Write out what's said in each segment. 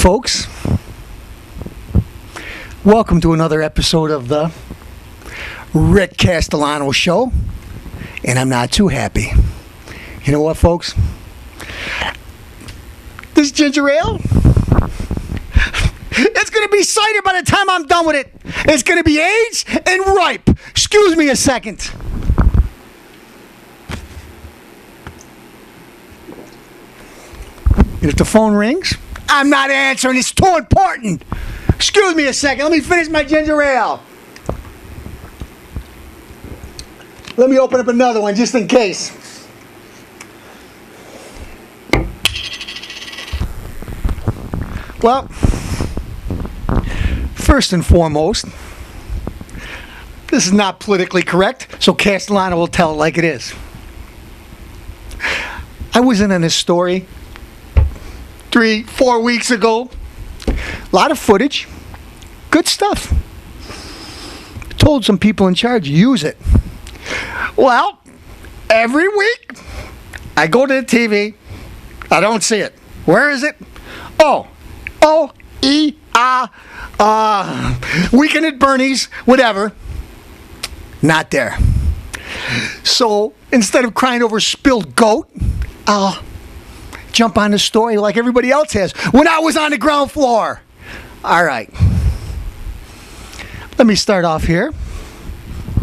folks. Welcome to another episode of the Rick Castellano Show. And I'm not too happy. You know what, folks? This ginger ale, it's going to be cider by the time I'm done with it. It's going to be aged and ripe. Excuse me a second. And if the phone rings, I'm not answering. It's too important. Excuse me a second. Let me finish my ginger ale. Let me open up another one just in case. Well, first and foremost, this is not politically correct, so Castellano will tell it like it is. I was in this story 3-4 weeks ago. A lot of footage. Good stuff. Told some people in charge, use it. Well, every week, I go to the TV. I don't see it. Where is it? Weekend at Bernie's, whatever. Not there. So, instead of crying over spilled goat, I'll jump on the story like everybody else has when I was on the ground floor. All right. Let me start off here.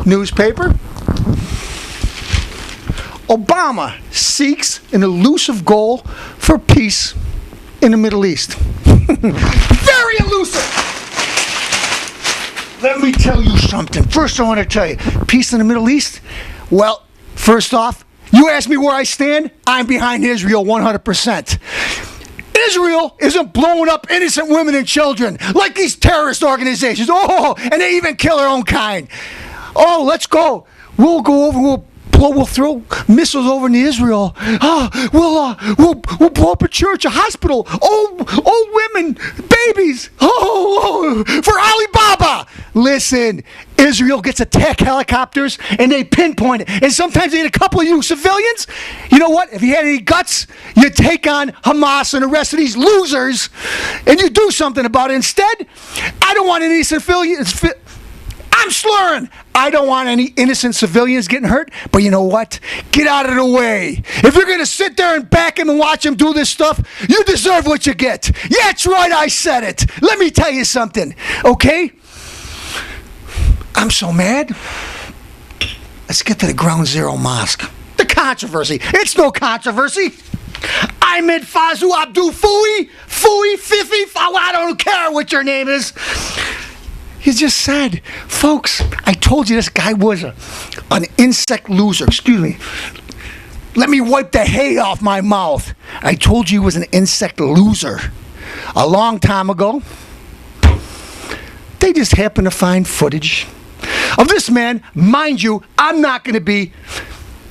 Newspaper. Obama seeks an elusive goal for peace in the Middle East. Very elusive. Let me tell you something. First, I want to tell you, peace in the Middle East. Well, first off, you ask me where I stand, I'm behind Israel 100%. Israel isn't blowing up innocent women and children like these terrorist organizations. Oh, and they even kill their own kind. Oh, let's go. We'll go over, we'll throw missiles over into Israel. We'll blow up a church, a hospital, old women, babies. For Alibaba. Listen, Israel gets attack helicopters and they pinpoint it. And sometimes they hit a couple of you civilians. You know what? If you had any guts, you take on Hamas and the rest of these losers and you do something about it. Instead, I don't want any civilians. I'm slurring. I don't want any innocent civilians getting hurt, but you know what? Get out of the way. If you're going to sit there and back him and watch him do this stuff, you deserve what you get. Yeah, that's right, I said it. Let me tell you something, okay? I'm so mad. Let's get to the Ground Zero Mosque. The controversy. It's no controversy. Ahmed Fazu Abdul Fui, Fifi, I don't care what your name is. He just said, folks, I told you this guy was an insect loser. Excuse me. Let me wipe the hay off my mouth. I told you he was an insect loser. A long time ago, they just happened to find footage of this man. Mind you, I'm not going to be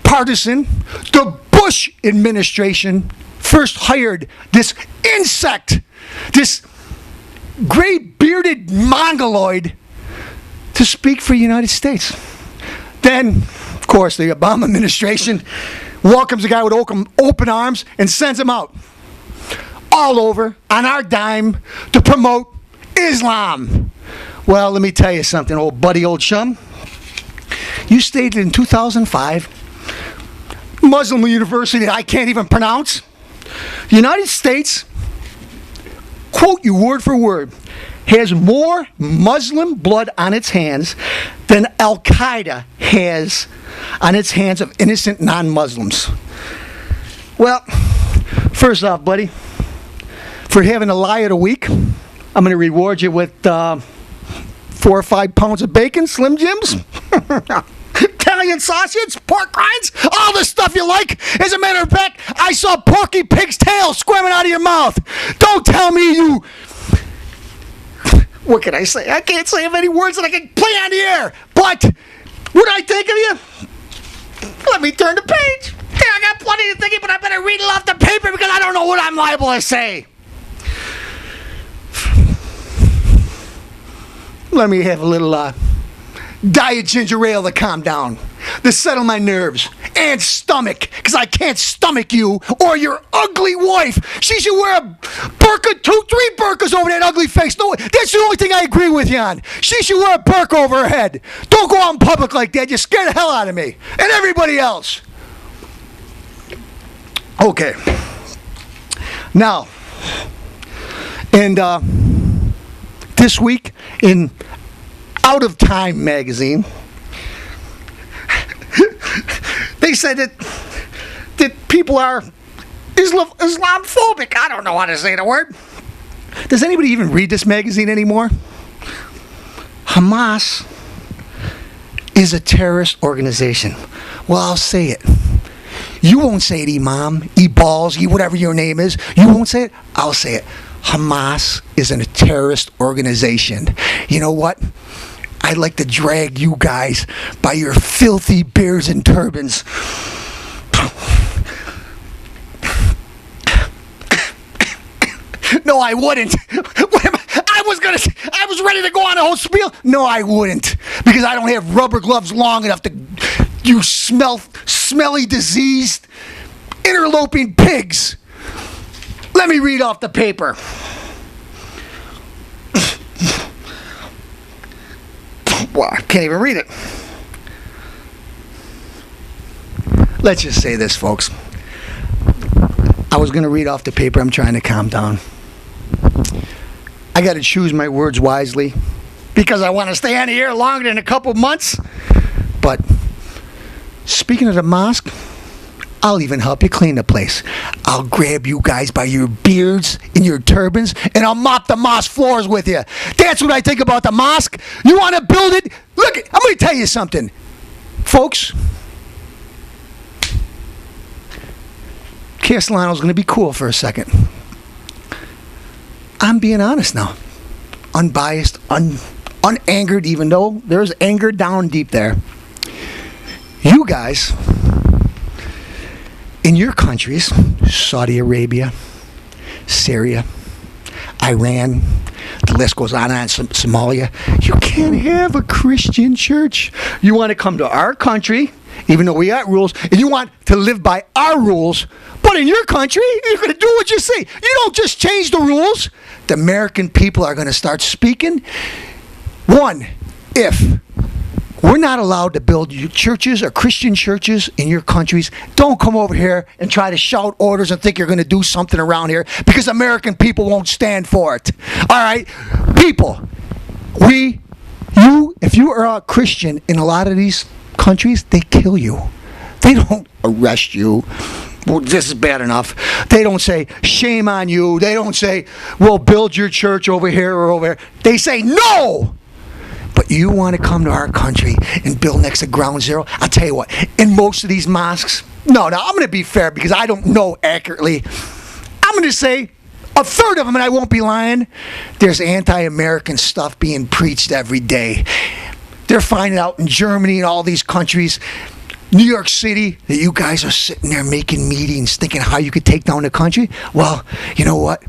partisan. The Bush administration first hired this insect, this gray-bearded mongoloid to speak for the United States. Then, of course, the Obama administration welcomes the guy with open arms and sends him out all over on our dime to promote Islam. Well, let me tell you something, old buddy, old chum. You stated in 2005, Muslim university that I can't even pronounce, the United States, quote you word for word, has more Muslim blood on its hands than Al-Qaeda has on its hands of innocent non-Muslims. Well, first off, buddy, for having a lie of the week, I'm going to reward you with 4 or 5 pounds of bacon, Slim Jims, Italian sausage, pork rinds, all the stuff you like. As a matter of fact, I saw Porky Pig's tail squirming out of your mouth. Don't tell me you... What can I say? I can't say of any words that I can play on the air. But what I think of you? Let me turn the page. Yeah, I got plenty of thinking, but I better read it off the paper because I don't know what I'm liable to say. Let me have a little diet ginger ale to calm down. to settle my nerves and stomach, because I can't stomach you or your ugly wife. She should wear a burqa, 2-3 burqas over that ugly face. No, that's the only thing I agree with you on. She should wear a burqa over her head. Don't go out in public like that. You scare the hell out of me and everybody else. Okay. Now, and this week in Out of Time magazine, they said that people are Islamophobic. I don't know how to say the word. Does anybody even read this magazine anymore? Hamas is a terrorist organization. Well, I'll say it. You won't say it, Imam, E-Balls, whatever your name is. You won't say it. I'll say it. Hamas is a terrorist organization. You know what? I'd like to drag you guys by your filthy beards and turbans. No, I wouldn't. I was ready to go on a whole spiel. No, I wouldn't. Because I don't have rubber gloves long enough to... You smelly, diseased, interloping pigs. Let me read off the paper. Well, I can't even read it. Let's just say this, folks. I was going to read off the paper. I'm trying to calm down. I got to choose my words wisely because I want to stay on the air longer than a couple months. But speaking of the mosque, I'll even help you clean the place. I'll grab you guys by your beards and your turbans, and I'll mop the mosque floors with you. That's what I think about the mosque. You want to build it? Look, I'm going to tell you something. Folks, Castellano's going to be cool for a second. I'm being honest now. Unbiased, unangered, even though there's anger down deep there. You guys... in your countries, Saudi Arabia, Syria, Iran, the list goes on, Somalia, you can't have a Christian church. You want to come to our country, even though we got rules, and you want to live by our rules, but in your country, you're going to do what you say. You don't just change the rules. The American people are going to start speaking. One, if we're not allowed to build churches or Christian churches in your countries, don't come over here and try to shout orders and think you're going to do something around here because American people won't stand for it. All right? People, if you are a Christian in a lot of these countries, they kill you. They don't arrest you. Well, this is bad enough. They don't say, shame on you. They don't say, we'll build your church over here or over here. They say, no! But you want to come to our country and build next to Ground Zero? I'll tell you what, in most of these mosques, no, I'm going to be fair because I don't know accurately. I'm going to say a third of them, and I won't be lying, there's anti-American stuff being preached every day. They're finding out in Germany and all these countries, New York City, that you guys are sitting there making meetings thinking how you could take down the country. Well, you know what?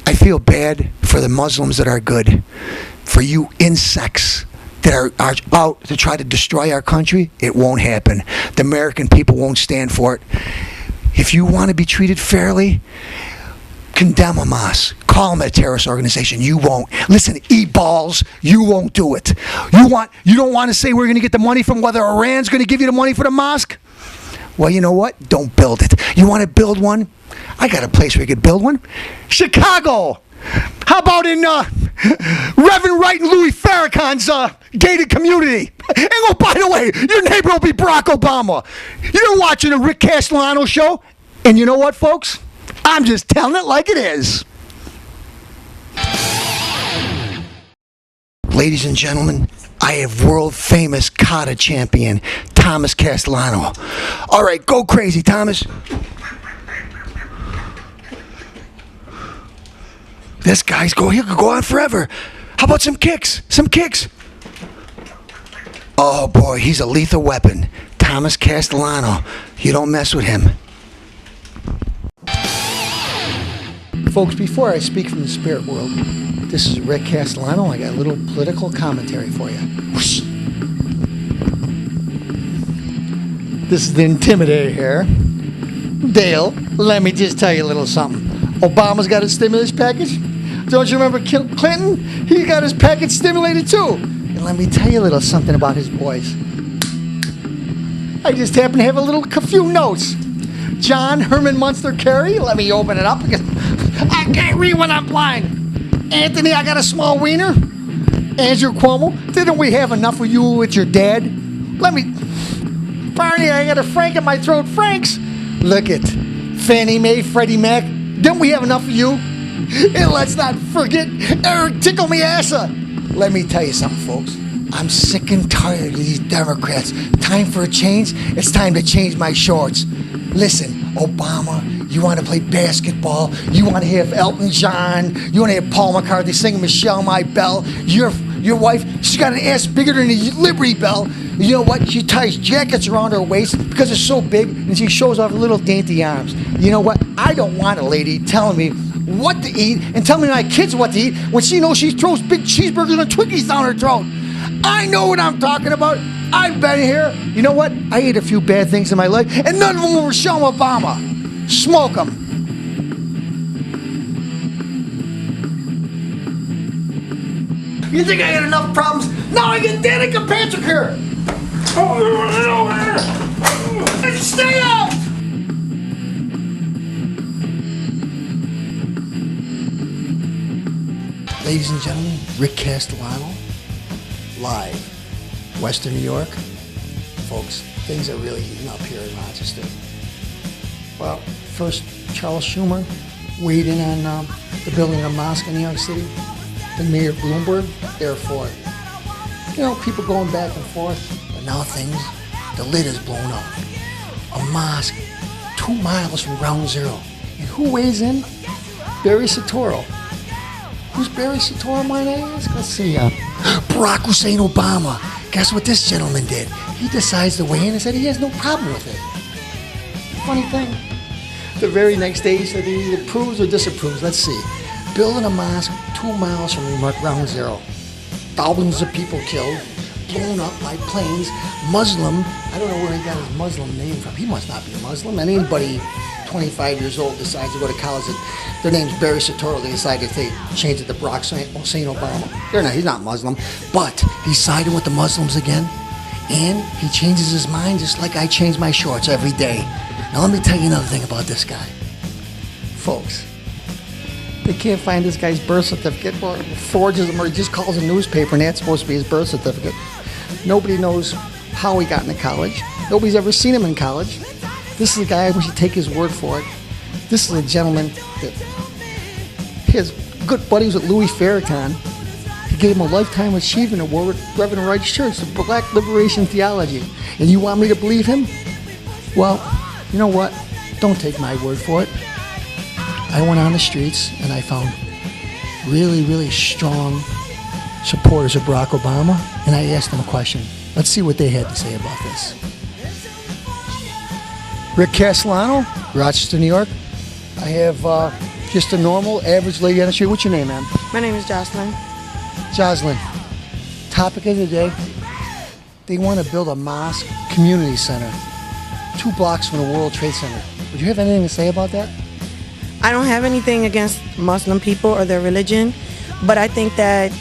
I feel bad for the Muslims that are good. For you insects that are out to try to destroy our country, it won't happen. The American people won't stand for it. If you want to be treated fairly, condemn Hamas. Call them a terrorist organization. You won't. Listen, E-Balls, you won't do it. You don't want to say we're going to get the money from whether Iran's going to give you the money for the mosque? Well, you know what? Don't build it. You want to build one? I got a place where you could build one. Chicago. How about in Reverend Wright and Louis Farrakhan's gated community? And oh, by the way, your neighbor will be Barack Obama. You're watching a Rick Castellano show, and you know what, folks? I'm just telling it like it is. Ladies and gentlemen, I have world-famous kata champion, Thomas Castellano. All right, go crazy, Thomas. This guy's he could go on forever. How about some kicks? Some kicks. Oh boy, he's a lethal weapon. Thomas Castellano. You don't mess with him. Folks, before I speak from the spirit world, this is Rick Castellano. I got a little political commentary for you. Whoosh. This is the Intimidator here. Dale, let me just tell you a little something. Obama's got a stimulus package. Don't you remember Clinton? He got his package stimulated too. And let me tell you a little something about his boys. I just happen to have a few notes. John Herman Munster Carey, let me open it up because I can't read when I'm blind. Anthony, I got a small wiener. Andrew Cuomo, didn't we have enough of you with your dad? Barney, I got a Frank in my throat. Franks. Look it. Fannie Mae, Freddie Mac, didn't we have enough of you? And let's not forget Eric Tickle Me Assa. Let me tell you something, folks. I'm sick and tired of these Democrats. Time for a change? It's time to change my shorts. Listen, Obama, you want to play basketball? You want to have Elton John? You want to have Paul McCartney singing Michelle My Belle? Your wife, she's got an ass bigger than a Liberty Bell. You know what? She ties jackets around her waist because it's so big, and she shows off her little dainty arms. You know what? I don't want a lady telling me what to eat and telling my kids what to eat when she knows she throws big cheeseburgers and Twinkies down her throat. I know what I'm talking about. I've been here. You know what? I ate a few bad things in my life, and none of them were Michelle Obama. Smoke them. You think I had enough problems? Now I get Danica Patrick here. Stay out! Ladies and gentlemen, Rick Castellano, live, Western New York. Folks, things are really heating up here in Rochester. Well, first, Charles Schumer weighed in on the building of a mosque in New York City. And Mayor Bloomberg, they're for it. You know, people going back and forth, but now the lid is blown up. A mosque 2 miles from ground zero. And who weighs in? Barry Soetoro. Who's Barry Soetoro, might I ask? Let's see. Barack Hussein Obama. Guess what this gentleman did? He decides to weigh in and said he has no problem with it. Funny thing. The very next day he said he either approves or disapproves. Let's see. Building a mosque 2 miles from ground zero. Thousands of people killed, blown up by planes. Muslim, I don't know where he got his Muslim name from. He must not be a Muslim. And anybody 25 years old decides to go to college, their name's Barry Soetoro, they decide if they change it to Barack Hussein Obama. He's not Muslim, but he's siding with the Muslims again, and he changes his mind just like I change my shorts every day. Now let me tell you another thing about this guy. Folks, they can't find this guy's birth certificate, or forges them, or he just calls a newspaper and that's supposed to be his birth certificate. Nobody knows how he got into college. Nobody's ever seen him in college. This is a guy, we should take his word for it. This is a gentleman that his good buddies with Louis Farrakhan. He gave him a Lifetime Achievement Award with Reverend Wright's Church, the Black Liberation Theology. And you want me to believe him? Well, you know what? Don't take my word for it. I went on the streets and I found really, really strong supporters of Barack Obama, and I asked them a question. Let's see what they had to say about this. Rick Castellano, Rochester, New York. I have just a normal, average lady on the street. What's your name, ma'am? My name is Jocelyn. Jocelyn, topic of the day. They want to build a mosque community center 2 blocks from the World Trade Center. Would you have anything to say about that? I don't have anything against Muslim people or their religion, but I think that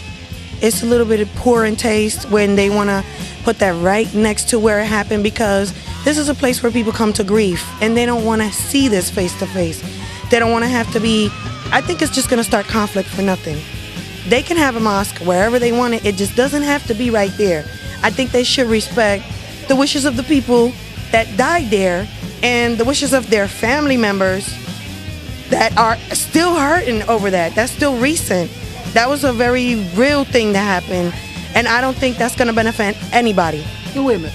it's a little bit poor in taste when they want to put that right next to where it happened, because this is a place where people come to grief and they don't want to see this face to face. They don't want to have to be, I think it's just going to start conflict for nothing. They can have a mosque wherever they want it. It just doesn't have to be right there. I think they should respect the wishes of the people that died there and the wishes of their family members that are still hurting over that. That's still recent. That was a very real thing that happened, and I don't think that's going to benefit anybody. No, wait a minute.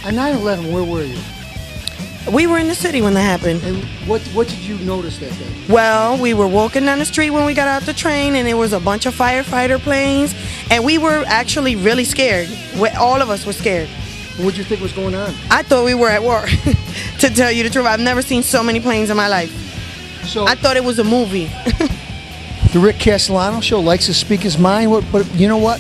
On 9/11, where were you? We were in the city when that happened. And what did you notice that day? Well, we were walking down the street when we got out the train, and there was a bunch of firefighter planes, and we were actually really scared. All of us were scared. What did you think was going on? I thought we were at war, to tell you the truth. I've never seen so many planes in my life. So I thought it was a movie. The Rick Castellano Show likes to speak his mind, but you know what?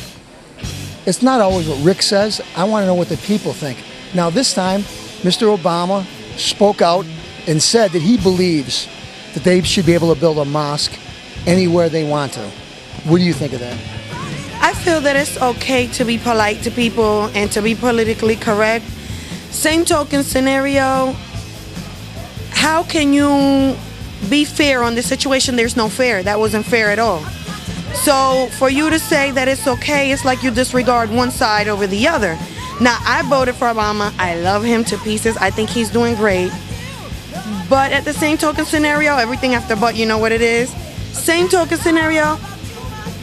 It's not always what Rick says. I want to know what the people think. Now this time, Mr. Obama spoke out and said that he believes that they should be able to build a mosque anywhere they want to. What do you think of that? I feel that it's okay to be polite to people and to be politically correct. Same token scenario, how can you be fair on this situation? There's no fair. That wasn't fair at all. So for you to say that it's okay, it's like you disregard one side over the other. Now, I voted for Obama. I love him to pieces. I think he's doing great. But at the same token scenario, everything after but, you know what it is? Same token scenario,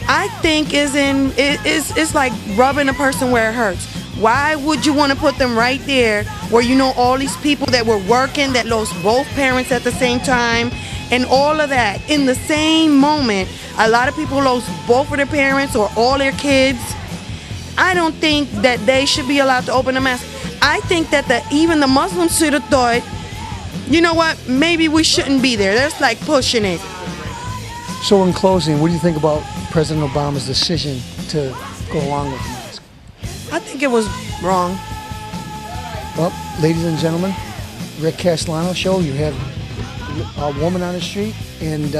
I think it's like rubbing a person where it hurts. Why would you want to put them right there where you know all these people that were working, that lost both parents at the same time, and all of that in the same moment? A lot of people lost both of their parents or all their kids. I don't think that they should be allowed to open a mosque. I think that even the Muslims should have thought, you know what, maybe we shouldn't be there. That's like pushing it. So in closing, what do you think about President Obama's decision to go along with the mosque? I think it was wrong. Well, ladies and gentlemen, Rick Castellano show. You have a woman on the street, and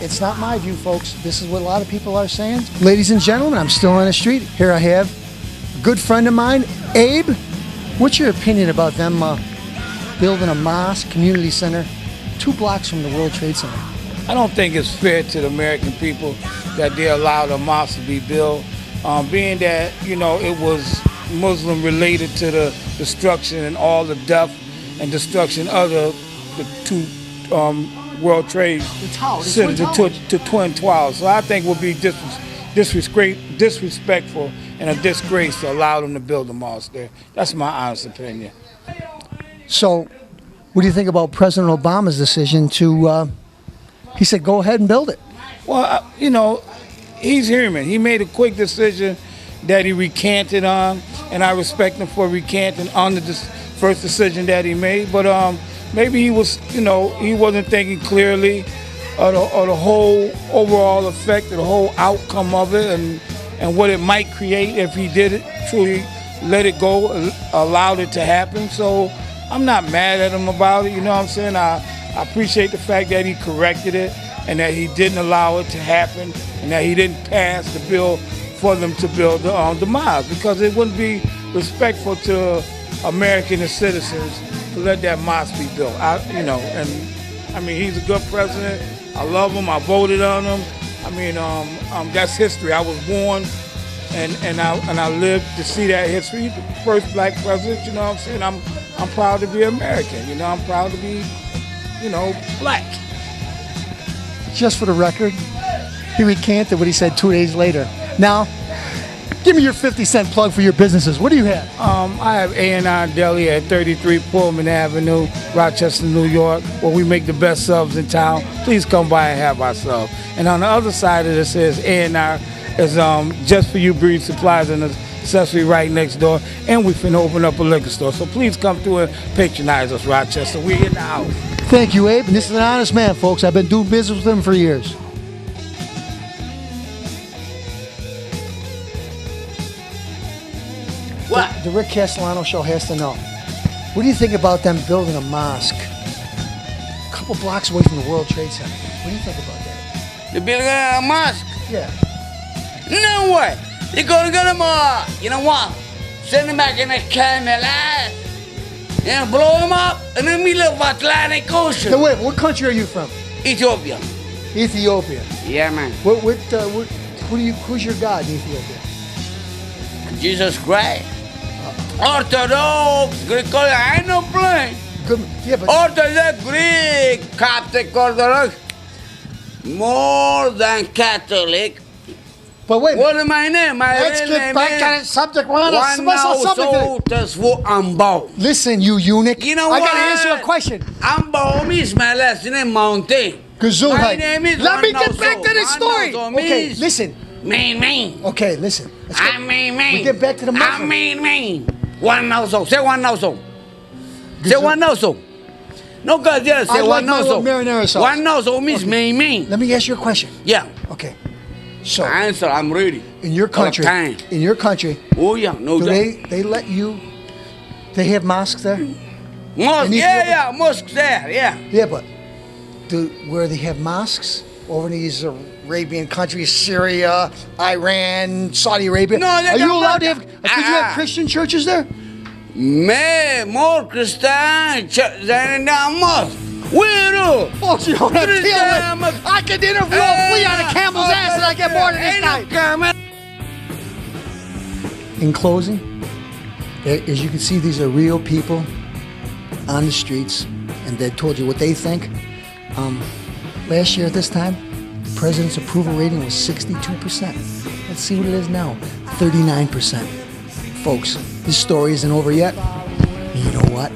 it's not my view, folks. This is what a lot of people are saying. Ladies and gentlemen, I'm still on the street. Here I have a good friend of mine, Abe. What's your opinion about them building a mosque, community center, 2 blocks from the World Trade Center? I don't think it's fair to the American people that they allowed a mosque to be built, being that, you know, it was Muslim related to the destruction and all the death and destruction of the 2 World Trade Centers, to Twin Towers. So I think it would be disrespectful and a disgrace to allow them to build a mosque there. That's my honest opinion. So, what do you think about President Obama's decision to, he said, go ahead and build it? Well, you know, he's human. He made a quick decision that he recanted on, and I respect him for recanting on the first decision that he made. But maybe he was, you know, he wasn't thinking clearly of the whole overall effect, of the whole outcome of it, and what it might create if he did it, truly let it go, allowed it to happen. So I'm not mad at him about it, you know what I'm saying? I appreciate the fact that he corrected it and that he didn't allow it to happen and that he didn't pass the bill for them to build the mosque, because it wouldn't be respectful to American citizens to let that mosque be built. You know, and I mean, he's a good president. I love him. I voted on him. I mean, that's history. I was born and I lived to see that history. He's the first black president, you know what I'm saying? I'm proud to be American, you know, I'm proud to be, you know, black. Just for the record, he recanted what he said 2 days later. Now, give me your 50-cent plug for your businesses. What do you have? I have A&R Deli at 33 Pullman Avenue, Rochester, New York, where we make the best subs in town. Please come by and have our sub. And on the other side of this is A&R is Just For You Breed Supplies and accessory right next door. And we finna open up a liquor store. So please come through and patronize us, Rochester. We're in the house. Thank you, Abe. And this is an honest man, folks. I've been doing business with him for years. What? The Rick Castellano show has to know. What do you think about them building a mosque a couple blocks away from the World Trade Center? What do you think about that? They're building a mosque? Yeah. No way. They're gonna get them all. You know what? Send them back in the camel and blow them up in the middle of Atlantic Ocean. Now, wait, what country are you from? Ethiopia. Ethiopia. Yeah, man. Who's your God in Ethiopia? Jesus Christ. Orthodox, Greek, I ain't no playing. Good. Yeah, but Orthodox, Greek, Catholic, Orthodox. More than Catholic. but wait. What is my name? My Let's real get name back is on the subject. What's the subject? Ambo. Listen, you eunuch. You know I what? gotta answer a question. Ambo is my last name, Mountain. Gazoo, My hey. name is Let me get Wanoso. back to the story. Wanoso Okay, means listen. Mean. Okay, listen. Let's get- I mean. We get back to the I Muslim. mean. Wanoso. Say Wanoso. Say Gazoo. Wanoso. No, God, yeah, say I like my little Wanoso. marinara sauce. Wanoso means Okay. mean. Let me ask you a question. Yeah. Okay. So, Answer, I'm ready. in your country, All the time. in your country, Oh, yeah, no do doubt. they let you They have mosques there? Mosque, yeah, mosque there, yeah. Yeah, but where they have mosques over in these Arabian countries, Syria, Iran, Saudi Arabia. No, are you allowed to have? Could you have Christian churches there? More Christian church than the mosque. Weirdo. Oh, you don't have to deal with. I could interview a flea on a camel's ass and I get bored of this guy. In closing, as you can see, these are real people on the streets, and they told you what they think. Last year at this time, the president's approval rating was 62%. Let's see what it is now, 39%. Folks, this story isn't over yet. And you know what?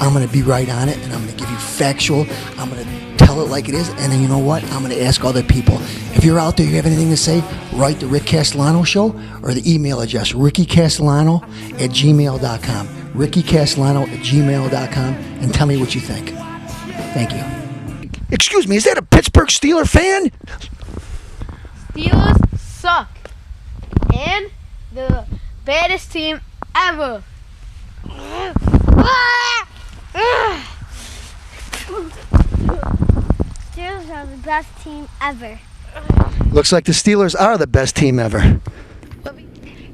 I'm going to be right on it, and I'm going to give you factual. I'm going to tell it like it is, and then you know what? I'm going to ask other people. If you're out there, you have anything to say, write the Rick Castellano Show or the email address, rickycastellano@gmail.com. rickycastellano@gmail.com, and tell me what you think. Thank you. Excuse me, is that a Pittsburgh Steeler fan? Steelers suck. And the baddest team ever. Steelers are the best team ever. Looks like the Steelers are the best team ever.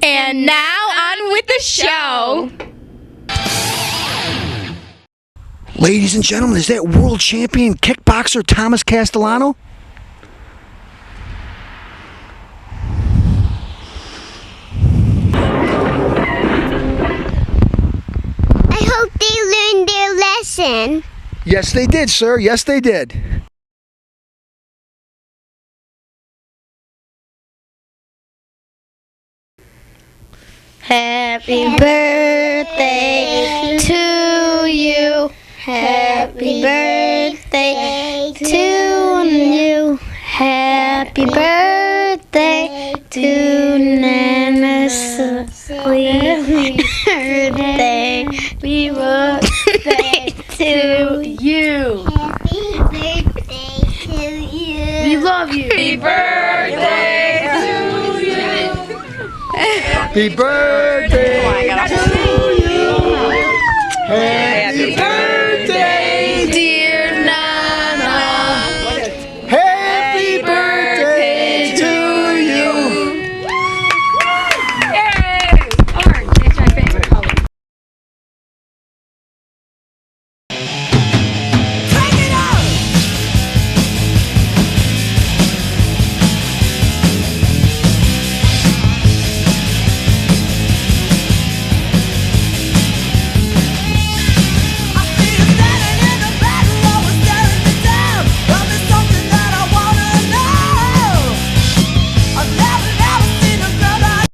And now on with the show. Ladies and gentlemen, is that world champion kickboxer Thomas Castellano? I hope they learned their lesson. Yes, they did, sir. Yes, they did. Happy birthday to you. Happy birthday to you. Happy birthday to Nana. Happy birthday. Happy birthday to you. Happy birthday to you. We love you. Happy birthday to you. Happy birthday to you.